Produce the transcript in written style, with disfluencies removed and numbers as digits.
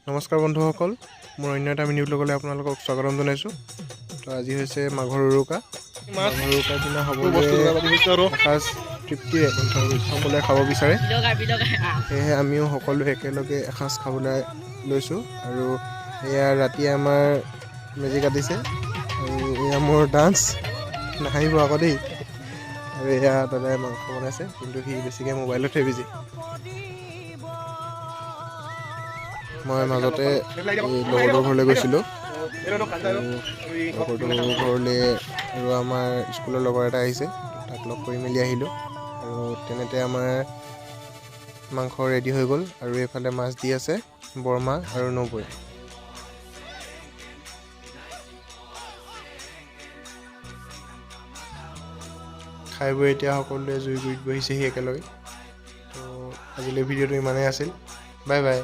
নমস্কাৰ বন্ধুসকল, মোৰ অন্য এটা মিনি ব্লগলৈ আপোনালোকক স্বাগতম জনাইছোঁ। তো আজি হৈছে মাঘৰ উৰুকা। মাঘৰ উৰুকাৰ দিনা সকলোৱে এসাঁজ তৃপ্তিৰে সকলোৱে খাব বিচাৰে। সেয়েহে আমিও সকলোৱে একেলগে এসাঁজ খাবলৈ লৈছোঁ। আৰু এয়া ৰাতি আমাৰ মেজি কাটিছে আৰু এয়া মোৰ ডান্স, নাহাঁহিব আকৌ দেই। আৰু এয়া দাদাই মাংস বনাইছে, কিন্তু সি বেছিকৈ মোবাইলতহে বিজি। মই মাজতে লগৰটোৰ ঘৰলৈ গৈছিলোঁ। লগৰটোৰ ঘৰলৈ আৰু আমাৰ স্কুলৰ লগৰ এটা আহিছে, তাক লগ কৰি মেলি আহিলোঁ। আৰু তেনেতে আমাৰ মাংস ৰেডি হৈ গ'ল। আৰু এইফালে মাছ দি আছে বৰমা আৰু নবৈ। খাই বৈ এতিয়া সকলোৱে জুই গুৰিত বহিছেহি একেলগে। তো আজিলৈ ভিডিঅ'টো ইমানেই আছিল। Bye bye.